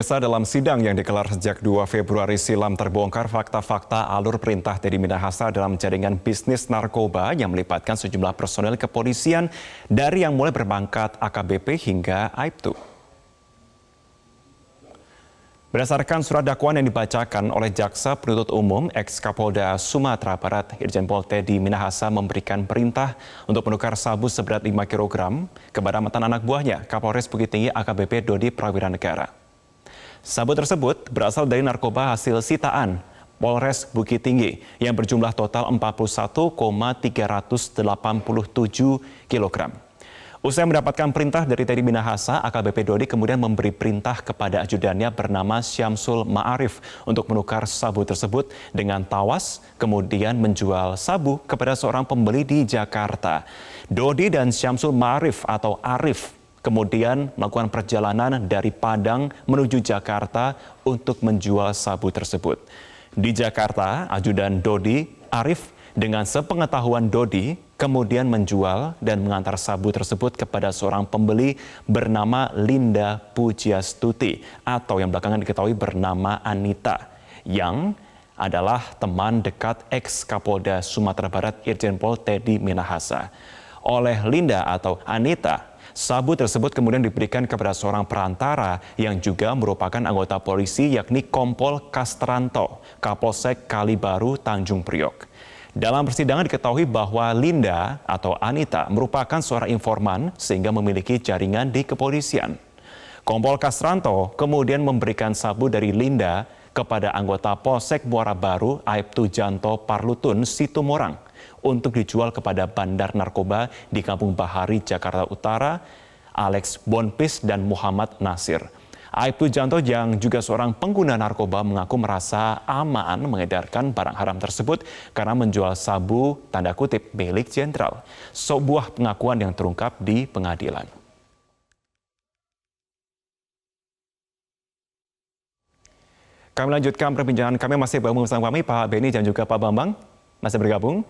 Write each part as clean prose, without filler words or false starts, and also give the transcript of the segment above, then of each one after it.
Pemirsa, dalam sidang yang digelar sejak 2 Februari silam terbongkar fakta-fakta alur perintah Teddy Minahasa dalam jaringan bisnis narkoba yang melibatkan sejumlah personel kepolisian dari yang mulai berpangkat AKBP hingga Aibtu. Berdasarkan surat dakwaan yang dibacakan oleh Jaksa Penuntut Umum, ex-Kapolda Sumatera Barat Irjen Pol Teddy Minahasa memberikan perintah untuk menukar sabu seberat 5 kg kepada mantan anak buahnya, Kapolres Bukit Tinggi AKBP Dodi Prawiranegara. Sabu tersebut berasal dari narkoba hasil sitaan Polres Bukit Tinggi yang berjumlah total 41,387 kg. Usai mendapatkan perintah dari Teddy Minahasa, AKBP Dodi kemudian memberi perintah kepada ajudannya bernama Syamsul Ma'arif untuk menukar sabu tersebut dengan tawas, kemudian menjual sabu kepada seorang pembeli di Jakarta. Dodi dan Syamsul Ma'arif atau Arif kemudian melakukan perjalanan dari Padang menuju Jakarta untuk menjual sabu tersebut. Di Jakarta, ajudan Dodi, Arif, dengan sepengetahuan Dodi, kemudian menjual dan mengantar sabu tersebut kepada seorang pembeli bernama Linda Pujiastuti atau yang belakangan diketahui bernama Anita, yang adalah teman dekat ex-Kapolda Sumatera Barat Irjen Pol Teddy Minahasa. Oleh Linda atau Anita, sabu tersebut kemudian diberikan kepada seorang perantara yang juga merupakan anggota polisi yakni Kompol Kastranto, Kapolsek Kalibaru, Tanjung Priok. Dalam persidangan diketahui bahwa Linda atau Anita merupakan seorang informan sehingga memiliki jaringan di kepolisian. Kompol Kastranto kemudian memberikan sabu dari Linda kepada anggota Polsek Muara Baru Aibtu Janto Parlutun Situmorang untuk dijual kepada bandar narkoba di Kampung Bahari, Jakarta Utara, Alex Bonpis dan Muhammad Nasir. Aibtu Janto yang juga seorang pengguna narkoba mengaku merasa aman mengedarkan barang haram tersebut karena menjual sabu tanda kutip milik jenderal. Sebuah pengakuan yang terungkap di pengadilan. Kami lanjutkan perbincangan kami, masih bergabung bersama kami Pak Beni dan juga Pak Bambang. Masih bergabung?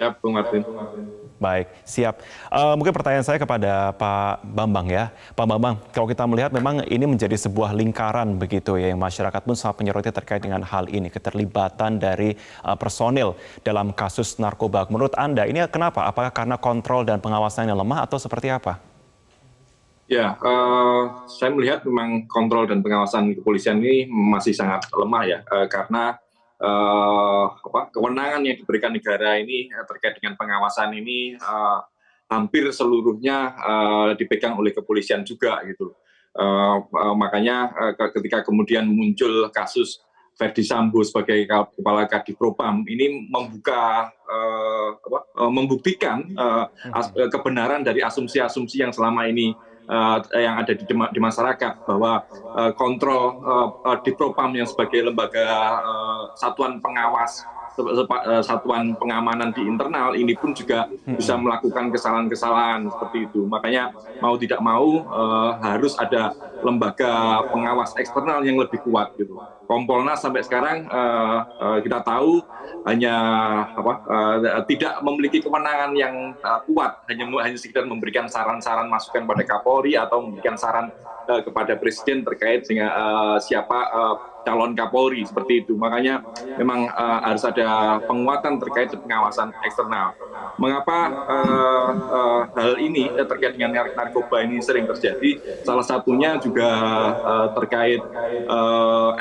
Ya, Bung Martin. Baik, siap. Mungkin pertanyaan saya kepada Pak Bambang ya. Pak Bambang, kalau kita melihat memang ini menjadi sebuah lingkaran begitu ya, yang masyarakat pun sangat menyoroti terkait dengan hal ini, keterlibatan dari personil dalam kasus narkoba. Menurut Anda, ini kenapa? Apakah karena kontrol dan pengawasan yang lemah atau seperti apa? Ya, saya melihat memang kontrol dan pengawasan kepolisian ini masih sangat lemah ya, karena kewenangan yang diberikan negara ini terkait dengan pengawasan ini hampir seluruhnya dipegang oleh kepolisian juga gitu. Makanya ketika kemudian muncul kasus Verdi Sambo sebagai kepala Kadifropam ini membuktikan kebenaran dari asumsi-asumsi yang selama ini yang ada di masyarakat, bahwa kontrol di Propam yang sebagai lembaga satuan pengawas, satuan pengamanan di internal ini pun juga bisa melakukan kesalahan-kesalahan seperti itu. Makanya mau tidak mau harus ada lembaga pengawas eksternal yang lebih kuat gitu. Kompolnas sampai sekarang kita tahu hanya tidak memiliki kewenangan yang kuat, hanya sekedar memberikan saran-saran masukan pada Kapolri atau memberikan saran kepada Presiden terkait dengan siapa calon Kapolri seperti itu. Makanya memang harus ada penguatan terkait pengawasan eksternal. Mengapa hal ini terkait dengan narkoba ini sering terjadi? Salah satunya juga terkait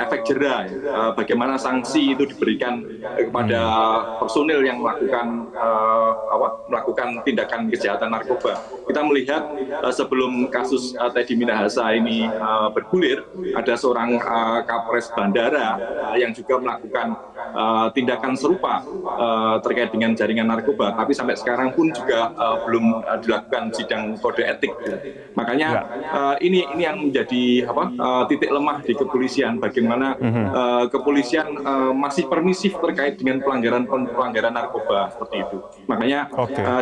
efek jera. Bagaimana sanksi itu diberikan kepada personil yang melakukan tindakan kejahatan narkoba. Kita melihat sebelum kasus Teddy Minahasa ini bergulir, ada seorang Kapolres bandara yang juga melakukan tindakan serupa terkait dengan jaringan narkoba, tapi sampai sekarang pun juga belum dilakukan sidang kode etik. Makanya ini yang menjadi titik lemah di kepolisian, bagaimana kepolisian masih permisif terkait dengan pelanggaran narkoba seperti itu. Makanya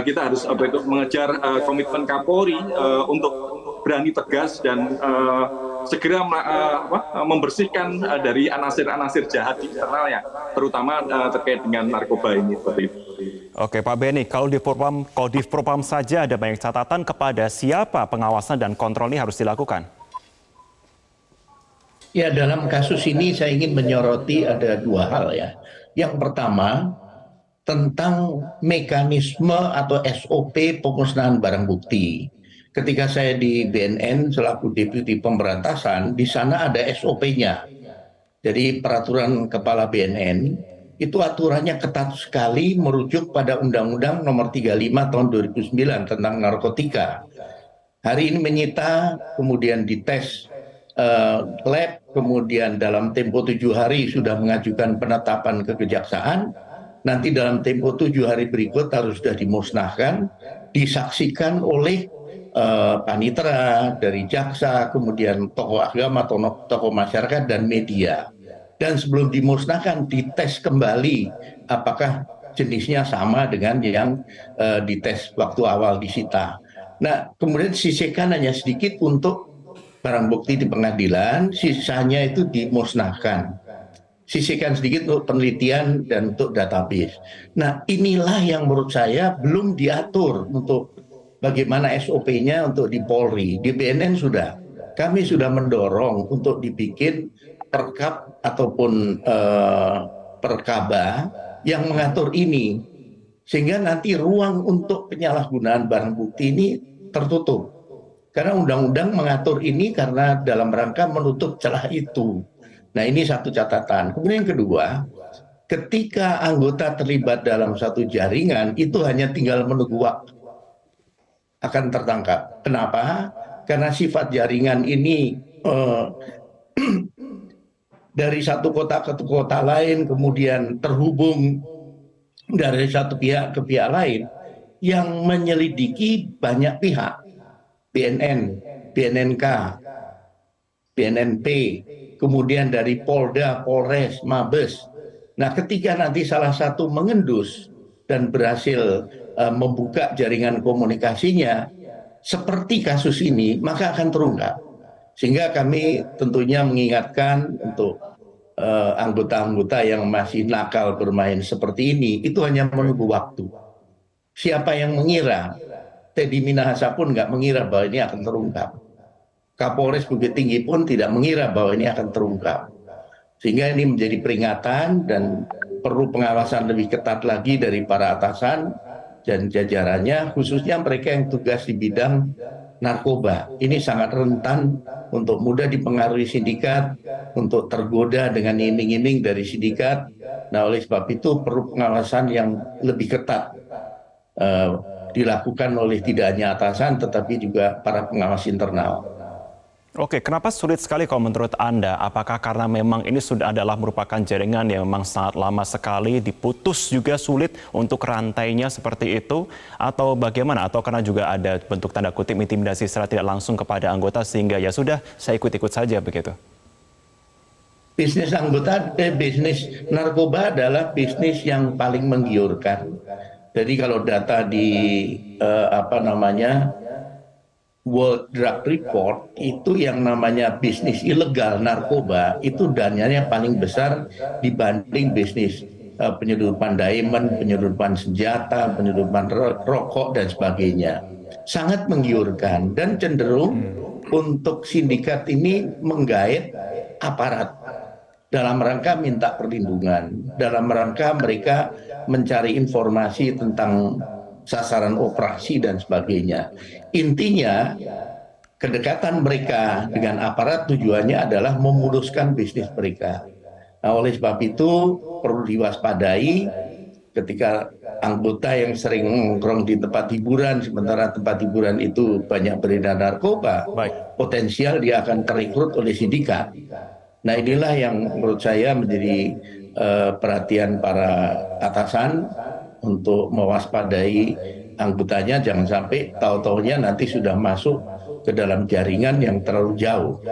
kita harus mengejar komitmen Kapolri untuk berani tegas dan segera membersihkan dari anasir-anasir jahat di internalnya, terutama terkait dengan narkoba ini seperti itu. Oke Pak Beni, kalau di Propam saja ada banyak catatan kepada siapa pengawasan dan kontrol ini harus dilakukan? Ya, dalam kasus ini saya ingin menyoroti ada dua hal ya. Yang pertama, tentang mekanisme atau SOP pemusnahan barang bukti. Ketika saya di BNN selaku Deputi Pemberantasan, di sana ada SOP-nya. Jadi peraturan Kepala BNN itu aturannya ketat sekali merujuk pada Undang-Undang Nomor 35 Tahun 2009 tentang narkotika. Hari ini menyita, kemudian dites lab, kemudian dalam tempo 7 hari sudah mengajukan penetapan ke kejaksaan, nanti dalam tempo 7 hari berikut harus sudah dimusnahkan, disaksikan oleh panitera dari jaksa, kemudian tokoh agama, tokoh masyarakat dan media. Dan sebelum dimusnahkan dites kembali apakah jenisnya sama dengan yang dites waktu awal disita. Nah, kemudian sisihkan hanya sedikit untuk barang bukti di pengadilan, sisanya itu dimusnahkan. Sisihkan sedikit untuk penelitian dan untuk database. Nah, inilah yang menurut saya belum diatur untuk bagaimana SOP-nya untuk di Polri. Di BNN sudah. Kami sudah mendorong untuk dibikin perkap ataupun perkaba yang mengatur ini. Sehingga nanti ruang untuk penyalahgunaan barang bukti ini tertutup. Karena undang-undang mengatur ini karena dalam rangka menutup celah itu. Nah, ini satu catatan. Kemudian yang kedua, ketika anggota terlibat dalam satu jaringan, itu hanya tinggal menunggu waktu akan tertangkap. Kenapa? Karena sifat jaringan ini dari satu kota ke kota lain, kemudian terhubung dari satu pihak ke pihak lain, yang menyelidiki banyak pihak. BNN, BNNK, BNNP, kemudian dari Polda, Polres, Mabes. Nah, ketika nanti salah satu mengendus dan berhasil membuka jaringan komunikasinya, seperti kasus ini, maka akan terungkap. Sehingga kami tentunya mengingatkan untuk anggota-anggota yang masih nakal bermain seperti ini, itu hanya menunggu waktu. Siapa yang mengira? Teddy Minahasa pun nggak mengira bahwa ini akan terungkap. Kapolres Bukit Tinggi pun tidak mengira bahwa ini akan terungkap. Sehingga ini menjadi peringatan dan perlu pengawasan lebih ketat lagi dari para atasan dan jajarannya, khususnya mereka yang tugas di bidang narkoba. Ini sangat rentan untuk mudah dipengaruhi sindikat, untuk tergoda dengan iming-iming dari sindikat. Nah, oleh sebab itu perlu pengawasan yang lebih ketat dilakukan oleh tidak hanya atasan tetapi juga para pengawas internal. Oke, kenapa sulit sekali kalau menurut Anda? Apakah karena memang ini sudah adalah merupakan jaringan yang memang sangat lama sekali, diputus juga sulit untuk rantainya seperti itu? Atau bagaimana? Atau karena juga ada bentuk tanda kutip intimidasi secara tidak langsung kepada anggota sehingga ya sudah saya ikut-ikut saja begitu? Bisnis narkoba adalah bisnis yang paling menggiurkan. Jadi kalau data di World Drug Report itu yang namanya bisnis ilegal narkoba itu dananya paling besar dibanding bisnis penyelundupan diamond, penyelundupan senjata, penyelundupan rokok dan sebagainya. Sangat menggiurkan dan cenderung untuk sindikat ini menggait aparat dalam rangka minta perlindungan, dalam rangka mereka mencari informasi tentang sasaran operasi dan sebagainya. Intinya, kedekatan mereka dengan aparat tujuannya adalah memuluskan bisnis mereka. Nah, oleh sebab itu perlu diwaspadai ketika anggota yang sering nongkrong di tempat hiburan, sementara tempat hiburan itu banyak beredar narkoba, potensial dia akan terekrut oleh sindikat. Nah, inilah yang menurut saya menjadi perhatian para atasan untuk mewaspadai anggotanya, jangan sampai tahu-taunya nanti sudah masuk ke dalam jaringan yang terlalu jauh.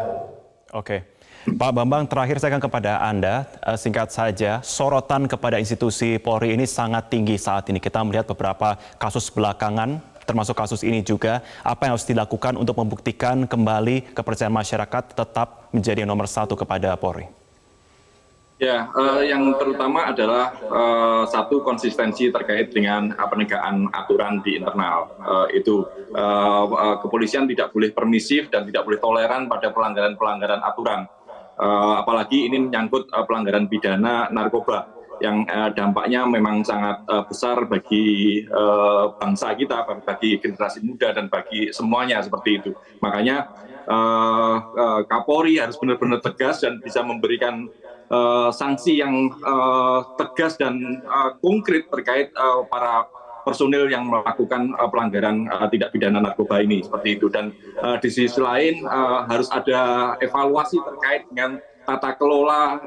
Oke. Pak Bambang, terakhir saya akan kepada Anda, singkat saja, sorotan kepada institusi Polri ini sangat tinggi saat ini. Kita melihat beberapa kasus belakangan, termasuk kasus ini juga, apa yang harus dilakukan untuk membuktikan kembali kepercayaan masyarakat tetap menjadi nomor satu kepada Polri? Ya, yang terutama adalah satu konsistensi terkait dengan penegakan aturan di internal. Kepolisian tidak boleh permisif dan tidak boleh toleran pada pelanggaran-pelanggaran aturan. apalagi ini menyangkut pelanggaran pidana narkoba yang dampaknya memang sangat besar bagi bangsa kita, bagi generasi muda dan bagi semuanya seperti itu. Makanya Kapolri harus benar-benar tegas dan bisa memberikan sanksi yang tegas dan konkret terkait para personil yang melakukan pelanggaran tidak pidana narkoba ini seperti itu. Dan di sisi lain harus ada evaluasi terkait dengan tata kelola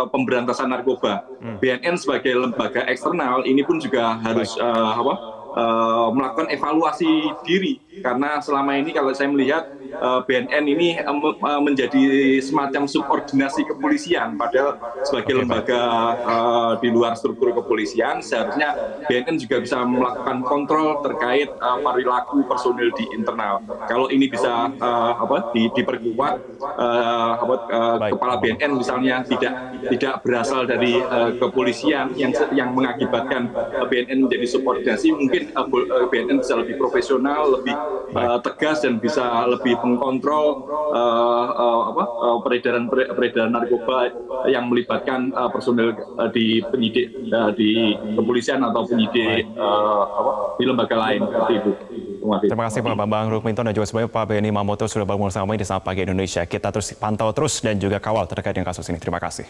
pemberantasan narkoba. BNN sebagai lembaga eksternal ini pun juga harus melakukan evaluasi diri, karena selama ini kalau saya melihat BNN ini menjadi semacam subordinasi kepolisian, padahal sebagai lembaga di luar struktur kepolisian seharusnya BNN juga bisa melakukan kontrol terkait perilaku personil di internal. Kalau ini bisa diperkuat, kepala BNN misalnya tidak berasal dari kepolisian yang mengakibatkan BNN menjadi subordinasi, mungkin BNN bisa lebih profesional, lebih tegas dan bisa lebih mengkontrol peredaran narkoba yang melibatkan personel di penyidik di kepolisian atau penyidik di lembaga lain seperti itu. Terima kasih Pak Bambang Rukminto dan juga sebelumnya Pak Benny Mamoto sudah bergabung bersama kami di Selamat Pagi Indonesia. Kita terus pantau terus dan juga kawal terkait dengan kasus ini. Terima kasih.